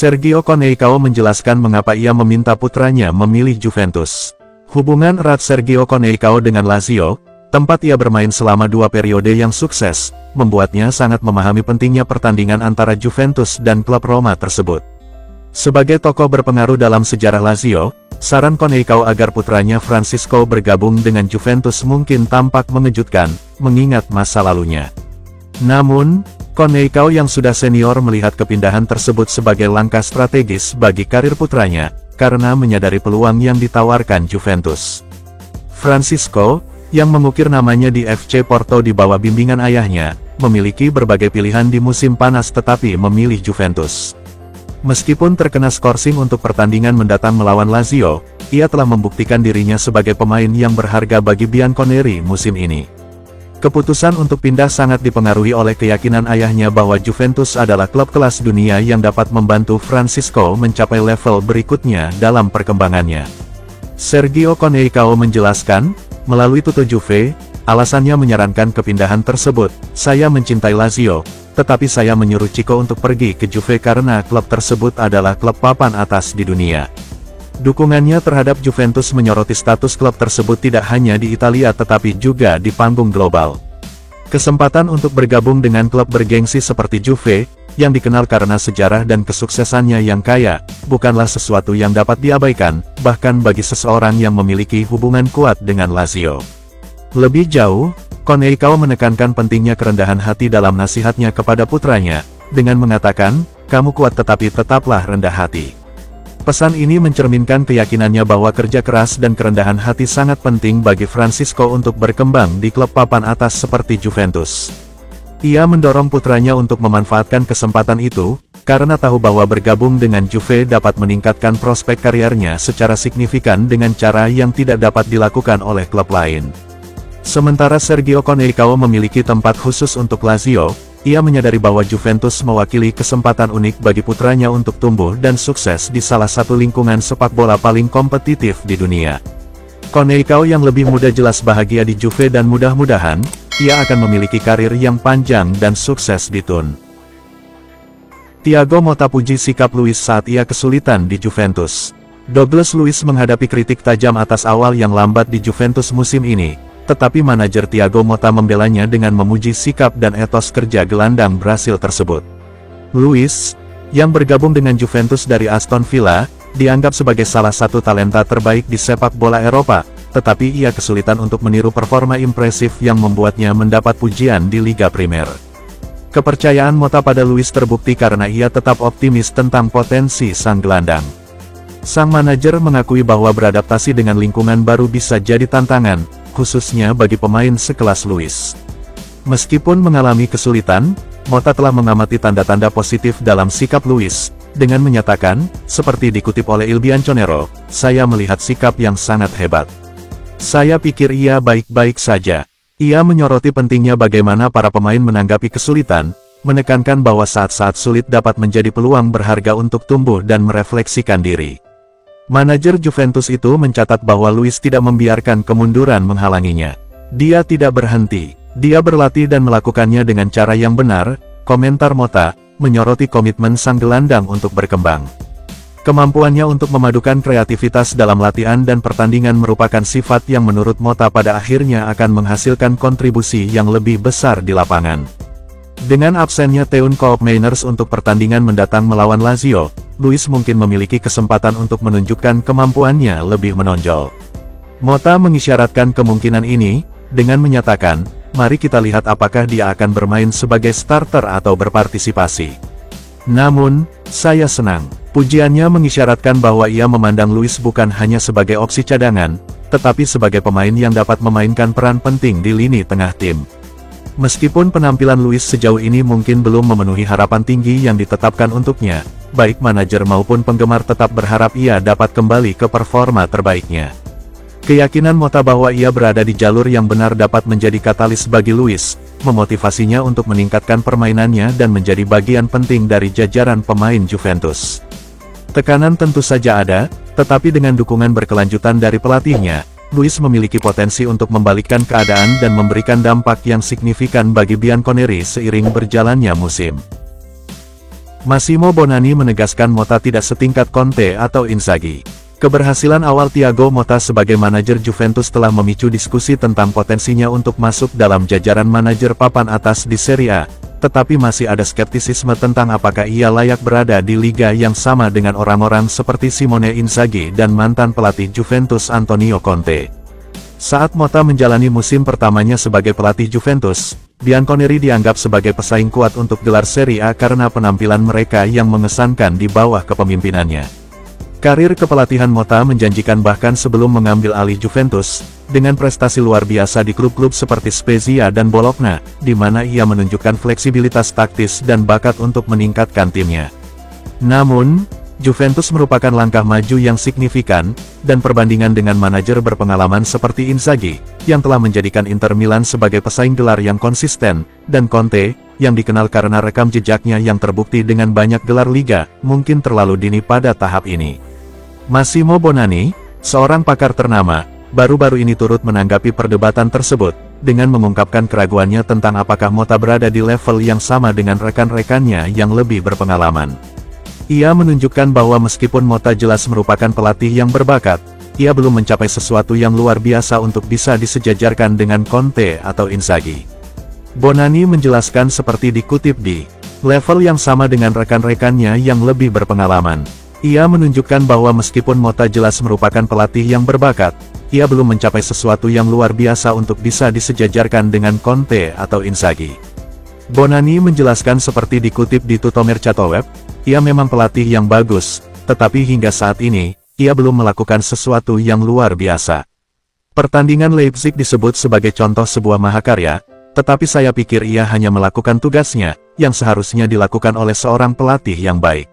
Sergio Conceicao menjelaskan mengapa ia meminta putranya memilih Juventus. Hubungan erat Sergio Conceicao dengan Lazio, tempat ia bermain selama 2 periode yang sukses, membuatnya sangat memahami pentingnya pertandingan antara Juventus dan klub Roma tersebut. Sebagai tokoh berpengaruh dalam sejarah Lazio, saran Conceicao agar putranya Francisco bergabung dengan Juventus mungkin tampak mengejutkan, mengingat masa lalunya. Namun, Conceicao yang sudah senior melihat kepindahan tersebut sebagai langkah strategis bagi karir putranya, karena menyadari peluang yang ditawarkan Juventus. Francisco, yang mengukir namanya di FC Porto di bawah bimbingan ayahnya, memiliki berbagai pilihan di musim panas tetapi memilih Juventus. Meskipun terkena skorsing untuk pertandingan mendatang melawan Lazio, ia telah membuktikan dirinya sebagai pemain yang berharga bagi Bianconeri musim ini. Keputusan untuk pindah sangat dipengaruhi oleh keyakinan ayahnya bahwa Juventus adalah klub kelas dunia yang dapat membantu Francisco mencapai level berikutnya dalam perkembangannya. Sergio Conceicao menjelaskan, melalui Tutto Juve, alasannya menyarankan kepindahan tersebut, "Saya mencintai Lazio, tetapi saya menyuruh Chico untuk pergi ke Juve karena klub tersebut adalah klub papan atas di dunia." Dukungannya terhadap Juventus menyoroti status klub tersebut tidak hanya di Italia tetapi juga di panggung global. Kesempatan untuk bergabung dengan klub bergengsi seperti Juve, yang dikenal karena sejarah dan kesuksesannya yang kaya, bukanlah sesuatu yang dapat diabaikan, bahkan bagi seseorang yang memiliki hubungan kuat dengan Lazio. Lebih jauh, Conceicao menekankan pentingnya kerendahan hati dalam nasihatnya kepada putranya, dengan mengatakan, "Kamu kuat tetapi tetaplah rendah hati." Pesan ini mencerminkan keyakinannya bahwa kerja keras dan kerendahan hati sangat penting bagi Francisco untuk berkembang di klub papan atas seperti Juventus. Ia mendorong putranya untuk memanfaatkan kesempatan itu, karena tahu bahwa bergabung dengan Juve dapat meningkatkan prospek kariernya secara signifikan dengan cara yang tidak dapat dilakukan oleh klub lain. Sementara Sergio Conceicao memiliki tempat khusus untuk Lazio, ia menyadari bahwa Juventus mewakili kesempatan unik bagi putranya untuk tumbuh dan sukses di salah satu lingkungan sepak bola paling kompetitif di dunia. Conceicao yang lebih muda jelas bahagia di Juve dan mudah-mudahan, ia akan memiliki karir yang panjang dan sukses di TUN. Thiago Motta puji sikap Luis saat ia kesulitan di Juventus. Douglas Luiz menghadapi kritik tajam atas awal yang lambat di Juventus musim ini. Tetapi manajer Thiago Motta membelanya dengan memuji sikap dan etos kerja gelandang Brasil tersebut. Luiz, yang bergabung dengan Juventus dari Aston Villa, dianggap sebagai salah satu talenta terbaik di sepak bola Eropa, tetapi ia kesulitan untuk meniru performa impresif yang membuatnya mendapat pujian di Liga Primer. Kepercayaan Motta pada Luiz terbukti karena ia tetap optimis tentang potensi sang gelandang. Sang manajer mengakui bahwa beradaptasi dengan lingkungan baru bisa jadi tantangan, khususnya bagi pemain sekelas Luiz. Meskipun mengalami kesulitan, Motta telah mengamati tanda-tanda positif dalam sikap Luiz, dengan menyatakan, seperti dikutip oleh Il Bianconero, "Saya melihat sikap yang sangat hebat. Saya pikir ia baik-baik saja." Ia menyoroti pentingnya bagaimana para pemain menanggapi kesulitan, menekankan bahwa saat-saat sulit dapat menjadi peluang berharga untuk tumbuh dan merefleksikan diri. Manajer Juventus itu mencatat bahwa Luiz tidak membiarkan kemunduran menghalanginya. Dia tidak berhenti, dia berlatih dan melakukannya dengan cara yang benar, komentar Motta, menyoroti komitmen sang gelandang untuk berkembang. Kemampuannya untuk memadukan kreativitas dalam latihan dan pertandingan merupakan sifat yang menurut Motta pada akhirnya akan menghasilkan kontribusi yang lebih besar di lapangan. Dengan absennya Teun Koopmeiners untuk pertandingan mendatang melawan Lazio, Luiz mungkin memiliki kesempatan untuk menunjukkan kemampuannya lebih menonjol. Motta mengisyaratkan kemungkinan ini, dengan menyatakan, "Mari kita lihat apakah dia akan bermain sebagai starter atau berpartisipasi." Namun, saya senang. Pujiannya mengisyaratkan bahwa ia memandang Luiz bukan hanya sebagai opsi cadangan, tetapi sebagai pemain yang dapat memainkan peran penting di lini tengah tim. Meskipun penampilan Luiz sejauh ini mungkin belum memenuhi harapan tinggi yang ditetapkan untuknya, baik manajer maupun penggemar tetap berharap ia dapat kembali ke performa terbaiknya. Keyakinan Motta bahwa ia berada di jalur yang benar dapat menjadi katalis bagi Luiz, memotivasinya untuk meningkatkan permainannya dan menjadi bagian penting dari jajaran pemain Juventus. Tekanan tentu saja ada, tetapi dengan dukungan berkelanjutan dari pelatihnya, Luiz memiliki potensi untuk membalikkan keadaan dan memberikan dampak yang signifikan bagi Bianconeri seiring berjalannya musim. Massimo Bonanni menegaskan Motta tidak setingkat Conte atau Inzaghi. Keberhasilan awal Thiago Motta sebagai manajer Juventus telah memicu diskusi tentang potensinya untuk masuk dalam jajaran manajer papan atas di Serie A, tetapi masih ada skeptisisme tentang apakah ia layak berada di liga yang sama dengan orang-orang seperti Simone Inzaghi dan mantan pelatih Juventus Antonio Conte. Saat Motta menjalani musim pertamanya sebagai pelatih Juventus, Bianconeri dianggap sebagai pesaing kuat untuk gelar Serie A karena penampilan mereka yang mengesankan di bawah kepemimpinannya. Karir kepelatihan Motta menjanjikan bahkan sebelum mengambil alih Juventus, dengan prestasi luar biasa di klub-klub seperti Spezia dan Bologna, di mana ia menunjukkan fleksibilitas taktis dan bakat untuk meningkatkan timnya. Namun, Juventus merupakan langkah maju yang signifikan, dan perbandingan dengan manajer berpengalaman seperti Inzaghi, yang telah menjadikan Inter Milan sebagai pesaing gelar yang konsisten, dan Conte, yang dikenal karena rekam jejaknya yang terbukti dengan banyak gelar liga, mungkin terlalu dini pada tahap ini. Massimo Bonanni, seorang pakar ternama, baru-baru ini turut menanggapi perdebatan tersebut, dengan mengungkapkan keraguannya tentang apakah Motta berada di level yang sama dengan rekan-rekannya yang lebih berpengalaman. Ia menunjukkan bahwa meskipun Motta jelas merupakan pelatih yang berbakat, ia belum mencapai sesuatu yang luar biasa untuk bisa disejajarkan dengan Conte atau Inzaghi. Bonanni menjelaskan seperti dikutip di level yang sama dengan rekan-rekannya yang lebih berpengalaman. Ia menunjukkan bahwa meskipun Motta jelas merupakan pelatih yang berbakat, ia belum mencapai sesuatu yang luar biasa untuk bisa disejajarkan dengan Conte atau Inzaghi. Bonanni menjelaskan seperti dikutip di Tuttomercato Web, ia memang pelatih yang bagus, tetapi hingga saat ini, ia belum melakukan sesuatu yang luar biasa. Pertandingan Leipzig disebut sebagai contoh sebuah mahakarya, tetapi saya pikir ia hanya melakukan tugasnya, yang seharusnya dilakukan oleh seorang pelatih yang baik.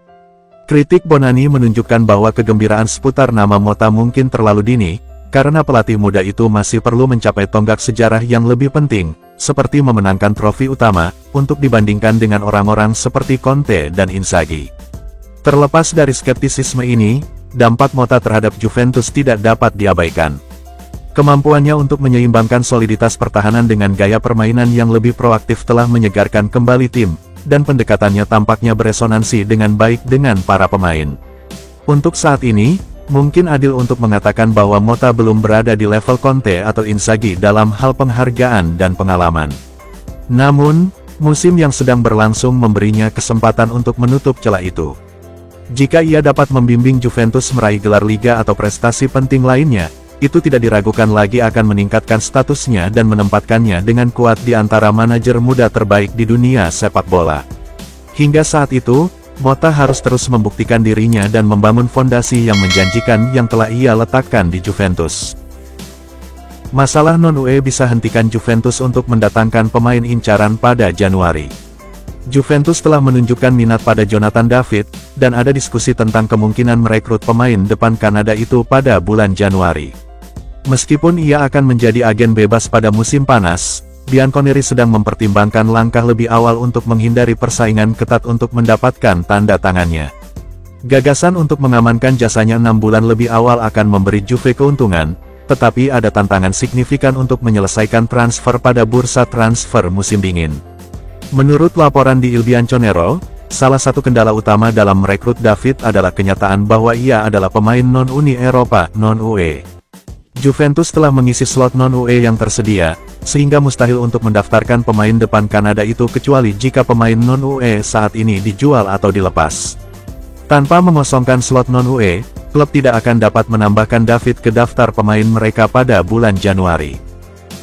Kritik Bonanni menunjukkan bahwa kegembiraan seputar nama Motta mungkin terlalu dini, karena pelatih muda itu masih perlu mencapai tonggak sejarah yang lebih penting, seperti memenangkan trofi utama, untuk dibandingkan dengan orang-orang seperti Conte dan Inzaghi. Terlepas dari skeptisisme ini, dampak Motta terhadap Juventus tidak dapat diabaikan. Kemampuannya untuk menyeimbangkan soliditas pertahanan dengan gaya permainan yang lebih proaktif telah menyegarkan kembali tim, dan pendekatannya tampaknya beresonansi dengan baik dengan para pemain. Untuk saat ini, mungkin adil untuk mengatakan bahwa Motta belum berada di level Conte atau Inzaghi dalam hal penghargaan dan pengalaman. Namun, musim yang sedang berlangsung memberinya kesempatan untuk menutup celah itu. Jika ia dapat membimbing Juventus meraih gelar liga atau prestasi penting lainnya, itu tidak diragukan lagi akan meningkatkan statusnya dan menempatkannya dengan kuat di antara manajer muda terbaik di dunia sepak bola. Hingga saat itu, Motta harus terus membuktikan dirinya dan membangun fondasi yang menjanjikan yang telah ia letakkan di Juventus. Masalah non-UE bisa hentikan Juventus untuk mendatangkan pemain incaran pada Januari. Juventus telah menunjukkan minat pada Jonathan David, dan ada diskusi tentang kemungkinan merekrut pemain depan Kanada itu pada bulan Januari. Meskipun ia akan menjadi agen bebas pada musim panas, Bianconeri sedang mempertimbangkan langkah lebih awal untuk menghindari persaingan ketat untuk mendapatkan tanda tangannya. Gagasan untuk mengamankan jasanya 6 bulan lebih awal akan memberi Juve keuntungan, tetapi ada tantangan signifikan untuk menyelesaikan transfer pada bursa transfer musim dingin. Menurut laporan di Il Bianconero, salah satu kendala utama dalam merekrut David adalah kenyataan bahwa ia adalah pemain non-Uni Eropa, non-UE. Juventus telah mengisi slot non-UE yang tersedia, sehingga mustahil untuk mendaftarkan pemain depan Kanada itu kecuali jika pemain non-UE saat ini dijual atau dilepas. Tanpa mengosongkan slot non-UE, klub tidak akan dapat menambahkan David ke daftar pemain mereka pada bulan Januari.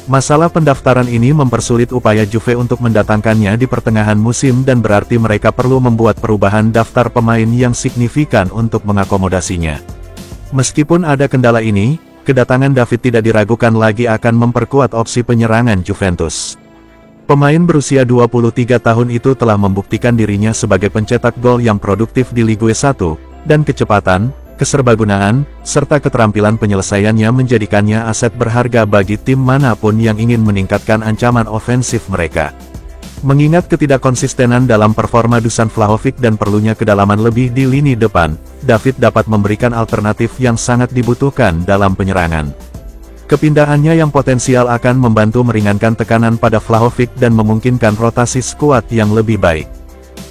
Masalah pendaftaran ini mempersulit upaya Juve untuk mendatangkannya di pertengahan musim dan berarti mereka perlu membuat perubahan daftar pemain yang signifikan untuk mengakomodasinya. Meskipun ada kendala ini, kedatangan David tidak diragukan lagi akan memperkuat opsi penyerangan Juventus. Pemain berusia 23 tahun itu telah membuktikan dirinya sebagai pencetak gol yang produktif di Ligue 1, dan kecepatan, keserbagunaan, serta keterampilan penyelesaiannya menjadikannya aset berharga bagi tim manapun yang ingin meningkatkan ancaman ofensif mereka. Mengingat ketidakkonsistenan dalam performa Dusan Vlahovic dan perlunya kedalaman lebih di lini depan, David dapat memberikan alternatif yang sangat dibutuhkan dalam penyerangan. Kepindahannya yang potensial akan membantu meringankan tekanan pada Vlahovic dan memungkinkan rotasi skuad yang lebih baik.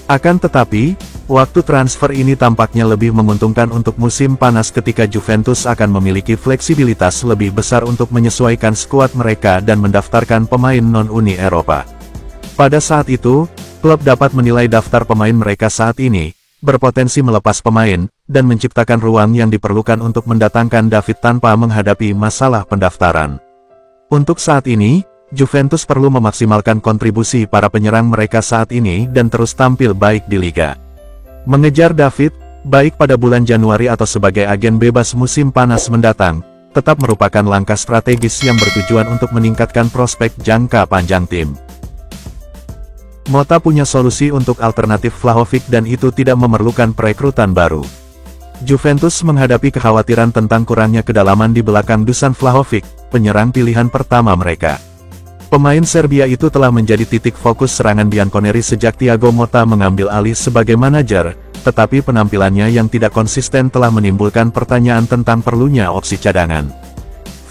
Akan tetapi, Waktu transfer ini tampaknya lebih menguntungkan untuk musim panas ketika Juventus akan memiliki fleksibilitas lebih besar untuk menyesuaikan skuad mereka dan mendaftarkan pemain non-Uni Eropa. Pada saat itu, klub dapat menilai daftar pemain mereka saat ini, berpotensi melepas pemain, dan menciptakan ruang yang diperlukan untuk mendatangkan David tanpa menghadapi masalah pendaftaran. Untuk saat ini, Juventus perlu memaksimalkan kontribusi para penyerang mereka saat ini dan terus tampil baik di Liga. Mengejar David, baik pada bulan Januari atau sebagai agen bebas musim panas mendatang, tetap merupakan langkah strategis yang bertujuan untuk meningkatkan prospek jangka panjang tim. Mota punya solusi untuk alternatif Vlahovic dan itu tidak memerlukan perekrutan baru. Juventus menghadapi kekhawatiran tentang kurangnya kedalaman di belakang Dusan Vlahovic, penyerang pilihan pertama mereka. Pemain Serbia itu telah menjadi titik fokus serangan Bianconeri sejak Thiago Motta mengambil alih sebagai manajer, tetapi penampilannya yang tidak konsisten telah menimbulkan pertanyaan tentang perlunya opsi cadangan.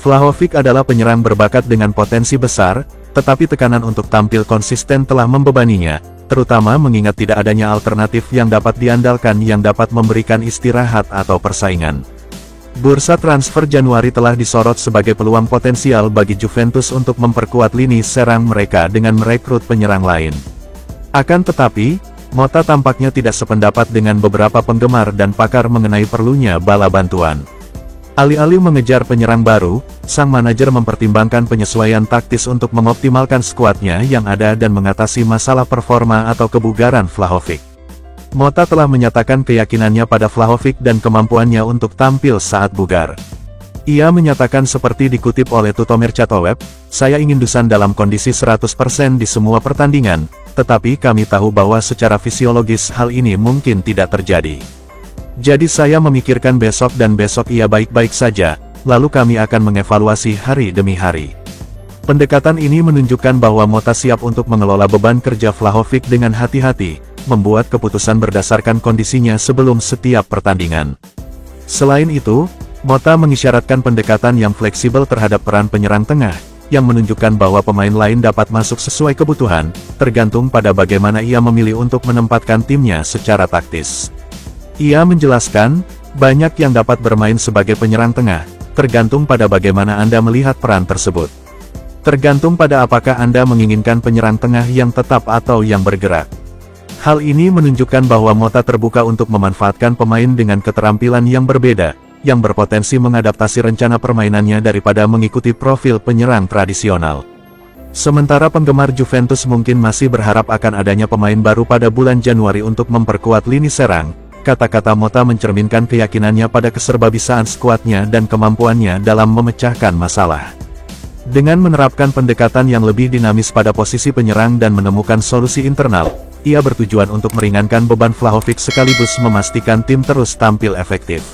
Vlahovic adalah penyerang berbakat dengan potensi besar, tetapi tekanan untuk tampil konsisten telah membebaninya, terutama mengingat tidak adanya alternatif yang dapat diandalkan yang dapat memberikan istirahat atau persaingan. Bursa transfer Januari telah disorot sebagai peluang potensial bagi Juventus untuk memperkuat lini serang mereka dengan merekrut penyerang lain. Akan tetapi, Motta tampaknya tidak sependapat dengan beberapa penggemar dan pakar mengenai perlunya bala bantuan. Alih-alih mengejar penyerang baru, sang manajer mempertimbangkan penyesuaian taktis untuk mengoptimalkan skuadnya yang ada dan mengatasi masalah performa atau kebugaran Vlahovic. Motta telah menyatakan keyakinannya pada Vlahovic dan kemampuannya untuk tampil saat bugar. Ia menyatakan seperti dikutip oleh Tutomer Chatoweb, "Saya ingin Dusan dalam kondisi 100% di semua pertandingan, tetapi kami tahu bahwa secara fisiologis hal ini mungkin tidak terjadi. Jadi saya memikirkan besok dan besok ia baik-baik saja, lalu kami akan mengevaluasi hari demi hari." Pendekatan ini menunjukkan bahwa Motta siap untuk mengelola beban kerja Vlahovic dengan hati-hati, membuat keputusan berdasarkan kondisinya sebelum setiap pertandingan. Selain itu, Motta mengisyaratkan pendekatan yang fleksibel terhadap peran penyerang tengah, yang menunjukkan bahwa pemain lain dapat masuk sesuai kebutuhan, tergantung pada bagaimana ia memilih untuk menempatkan timnya secara taktis. Ia menjelaskan, banyak yang dapat bermain sebagai penyerang tengah, tergantung pada bagaimana Anda melihat peran tersebut. Tergantung pada apakah Anda menginginkan penyerang tengah yang tetap atau yang bergerak. Hal ini menunjukkan bahwa Motta terbuka untuk memanfaatkan pemain dengan keterampilan yang berbeda, yang berpotensi mengadaptasi rencana permainannya daripada mengikuti profil penyerang tradisional. Sementara penggemar Juventus mungkin masih berharap akan adanya pemain baru pada bulan Januari untuk memperkuat lini serang, kata-kata Motta mencerminkan keyakinannya pada keserbabisaan skuadnya dan kemampuannya dalam memecahkan masalah. Dengan menerapkan pendekatan yang lebih dinamis pada posisi penyerang dan menemukan solusi internal, ia bertujuan untuk meringankan beban Vlahovic sekaligus memastikan tim terus tampil efektif.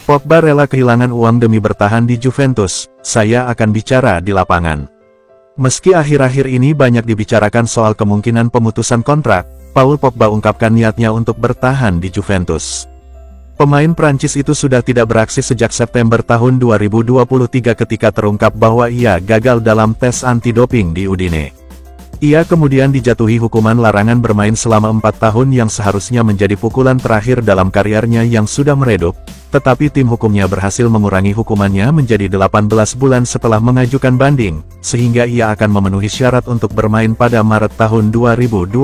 Pogba rela kehilangan uang demi bertahan di Juventus, saya akan bicara di lapangan. Meski akhir-akhir ini banyak dibicarakan soal kemungkinan pemutusan kontrak, Paul Pogba ungkapkan niatnya untuk bertahan di Juventus. Pemain Prancis itu sudah tidak beraksi sejak September tahun 2023 ketika terungkap bahwa ia gagal dalam tes anti-doping di Udine. Ia kemudian dijatuhi hukuman larangan bermain selama 4 tahun yang seharusnya menjadi pukulan terakhir dalam karirnya yang sudah meredup, tetapi tim hukumnya berhasil mengurangi hukumannya menjadi 18 bulan setelah mengajukan banding, sehingga ia akan memenuhi syarat untuk bermain pada Maret tahun 2025.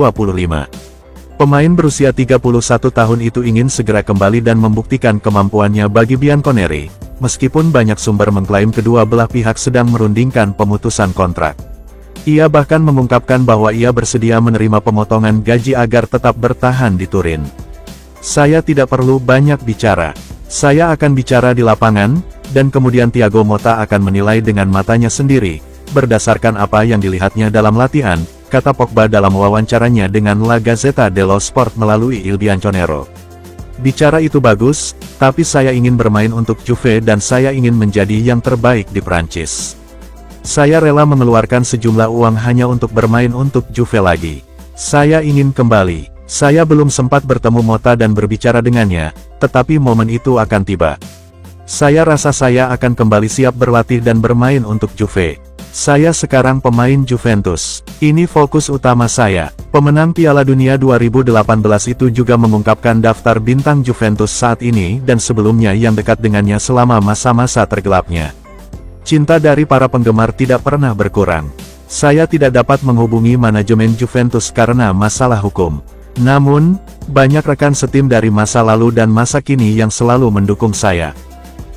Pemain berusia 31 tahun itu ingin segera kembali dan membuktikan kemampuannya bagi Bianconeri, meskipun banyak sumber mengklaim kedua belah pihak sedang merundingkan pemutusan kontrak. Ia bahkan mengungkapkan bahwa ia bersedia menerima pemotongan gaji agar tetap bertahan di Turin. "Saya tidak perlu banyak bicara. Saya akan bicara di lapangan, dan kemudian Thiago Motta akan menilai dengan matanya sendiri, berdasarkan apa yang dilihatnya dalam latihan," kata Pogba dalam wawancaranya dengan La Gazzetta dello Sport melalui Il Bianconero. "Bicara itu bagus, tapi saya ingin bermain untuk Juve dan saya ingin menjadi yang terbaik di Prancis. Saya rela mengeluarkan sejumlah uang hanya untuk bermain untuk Juve lagi. Saya ingin kembali. Saya belum sempat bertemu Motta dan berbicara dengannya, tetapi momen itu akan tiba. Saya rasa saya akan kembali siap berlatih dan bermain untuk Juve. Saya sekarang pemain Juventus. Ini fokus utama saya. Pemenang Piala Dunia 2018 itu juga mengungkapkan daftar bintang Juventus saat ini dan sebelumnya yang dekat dengannya selama masa-masa tergelapnya. Cinta dari para penggemar tidak pernah berkurang. Saya tidak dapat menghubungi manajemen Juventus karena masalah hukum. Namun, banyak rekan setim dari masa lalu dan masa kini yang selalu mendukung saya.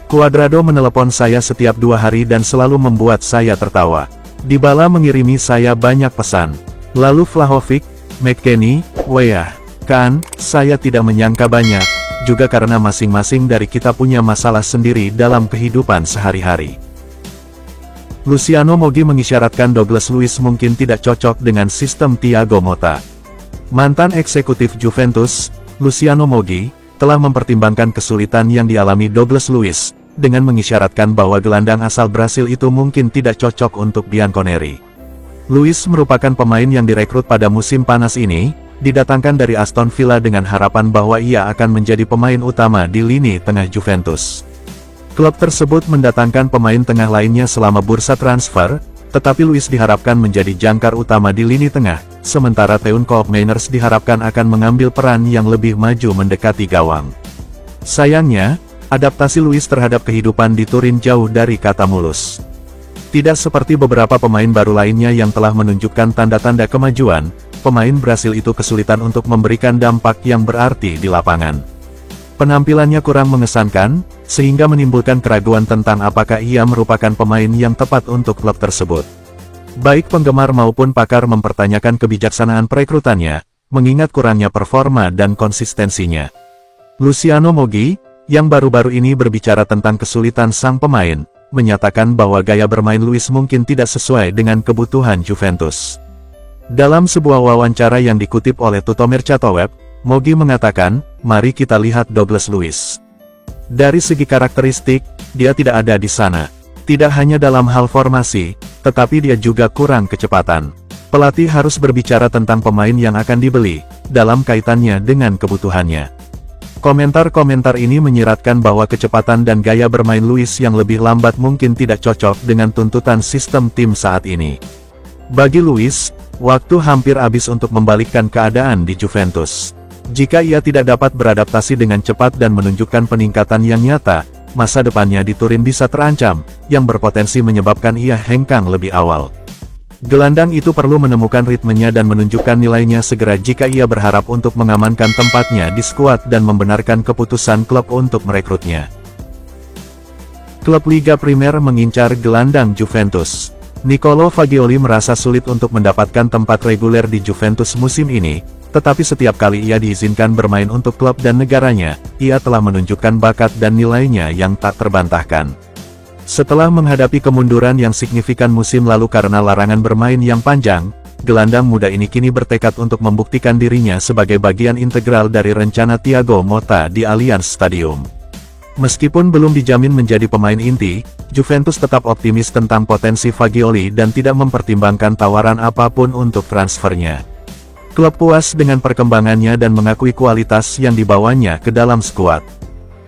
Cuadrado menelepon saya setiap 2 hari dan selalu membuat saya tertawa. Dybala mengirimi saya banyak pesan. Lalu Vlahovic, McKennie, Weah. Kan, saya tidak menyangka banyak, juga karena masing-masing dari kita punya masalah sendiri dalam kehidupan sehari-hari. Luciano Moggi mengisyaratkan Douglas Luiz mungkin tidak cocok dengan sistem Thiago Motta. Mantan eksekutif Juventus, Luciano Moggi, telah mempertimbangkan kesulitan yang dialami Douglas Luiz, dengan mengisyaratkan bahwa gelandang asal Brasil itu mungkin tidak cocok untuk Bianconeri. Luiz merupakan pemain yang direkrut pada musim panas ini, didatangkan dari Aston Villa dengan harapan bahwa ia akan menjadi pemain utama di lini tengah Juventus. Klub tersebut mendatangkan pemain tengah lainnya selama bursa transfer, tetapi Luiz diharapkan menjadi jangkar utama di lini tengah, sementara Teun Koopmeiners diharapkan akan mengambil peran yang lebih maju mendekati gawang. Sayangnya, adaptasi Luiz terhadap kehidupan di Turin jauh dari kata mulus. Tidak seperti beberapa pemain baru lainnya yang telah menunjukkan tanda-tanda kemajuan, pemain Brasil itu kesulitan untuk memberikan dampak yang berarti di lapangan. Penampilannya kurang mengesankan, sehingga menimbulkan keraguan tentang apakah ia merupakan pemain yang tepat untuk klub tersebut. Baik penggemar maupun pakar mempertanyakan kebijaksanaan perekrutannya, mengingat kurangnya performa dan konsistensinya. Luciano Moggi, yang baru-baru ini berbicara tentang kesulitan sang pemain, menyatakan bahwa gaya bermain Luiz mungkin tidak sesuai dengan kebutuhan Juventus. Dalam sebuah wawancara yang dikutip oleh Tuttomercato-Web, Moggi mengatakan, "Mari kita lihat Douglas Luiz. Dari segi karakteristik, dia tidak ada di sana. Tidak hanya dalam hal formasi, tetapi dia juga kurang kecepatan. Pelatih harus berbicara tentang pemain yang akan dibeli, dalam kaitannya dengan kebutuhannya." Komentar-komentar ini menyiratkan bahwa kecepatan dan gaya bermain Luiz yang lebih lambat mungkin tidak cocok dengan tuntutan sistem tim saat ini. Bagi Luiz, waktu hampir habis untuk membalikkan keadaan di Juventus. Jika ia tidak dapat beradaptasi dengan cepat dan menunjukkan peningkatan yang nyata, masa depannya di Turin bisa terancam, yang berpotensi menyebabkan ia hengkang lebih awal. Gelandang itu perlu menemukan ritmenya dan menunjukkan nilainya segera jika ia berharap untuk mengamankan tempatnya di skuad dan membenarkan keputusan klub untuk merekrutnya. Klub Liga Primer mengincar gelandang Juventus. Niccolò Fagioli merasa sulit untuk mendapatkan tempat reguler di Juventus musim ini, tetapi setiap kali ia diizinkan bermain untuk klub dan negaranya, ia telah menunjukkan bakat dan nilainya yang tak terbantahkan. Setelah menghadapi kemunduran yang signifikan musim lalu karena larangan bermain yang panjang, gelandang muda ini kini bertekad untuk membuktikan dirinya sebagai bagian integral dari rencana Thiago Motta di Allianz Stadium. Meskipun belum dijamin menjadi pemain inti, Juventus tetap optimis tentang potensi Fagioli dan tidak mempertimbangkan tawaran apapun untuk transfernya. Klub puas dengan perkembangannya dan mengakui kualitas yang dibawanya ke dalam skuad.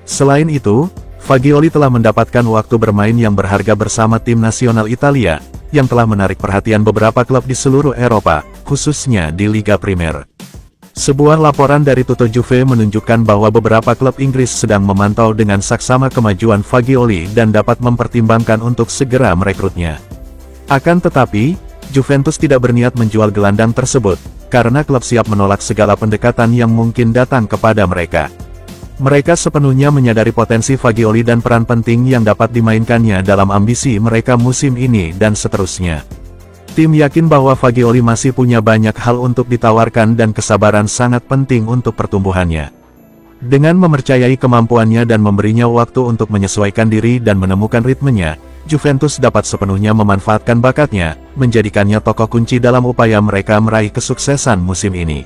Selain itu, Fagioli telah mendapatkan waktu bermain yang berharga bersama tim nasional Italia, yang telah menarik perhatian beberapa klub di seluruh Eropa, khususnya di Liga Primer. Sebuah laporan dari Tutto Juve menunjukkan bahwa beberapa klub Inggris sedang memantau dengan saksama kemajuan Fagioli dan dapat mempertimbangkan untuk segera merekrutnya. Akan tetapi, Juventus tidak berniat menjual gelandang tersebut, karena klub siap menolak segala pendekatan yang mungkin datang kepada mereka. Mereka sepenuhnya menyadari potensi Fagioli dan peran penting yang dapat dimainkannya dalam ambisi mereka musim ini dan seterusnya. Tim yakin bahwa Fagioli masih punya banyak hal untuk ditawarkan dan kesabaran sangat penting untuk pertumbuhannya. Dengan mempercayai kemampuannya dan memberinya waktu untuk menyesuaikan diri dan menemukan ritmenya, Juventus dapat sepenuhnya memanfaatkan bakatnya, menjadikannya tokoh kunci dalam upaya mereka meraih kesuksesan musim ini.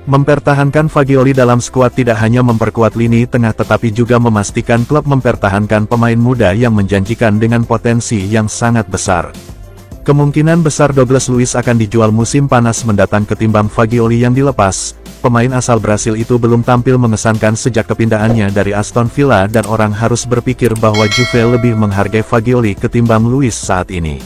Mempertahankan Fagioli dalam skuad tidak hanya memperkuat lini tengah tetapi juga memastikan klub mempertahankan pemain muda yang menjanjikan dengan potensi yang sangat besar. Kemungkinan besar Douglas Luiz akan dijual musim panas mendatang ketimbang Fagioli yang dilepas, pemain asal Brasil itu belum tampil mengesankan sejak kepindahannya dari Aston Villa dan orang harus berpikir bahwa Juve lebih menghargai Fagioli ketimbang Luis saat ini.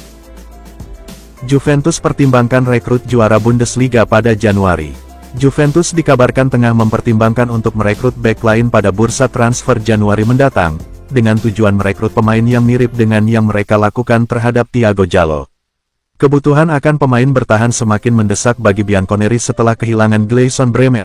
Juventus pertimbangkan rekrut juara Bundesliga pada Januari. Juventus dikabarkan tengah mempertimbangkan untuk merekrut bek lain pada bursa transfer Januari mendatang, dengan tujuan merekrut pemain yang mirip dengan yang mereka lakukan terhadap Thiago Jallo. Kebutuhan akan pemain bertahan semakin mendesak bagi Bianconeri setelah kehilangan Gleison Bremer.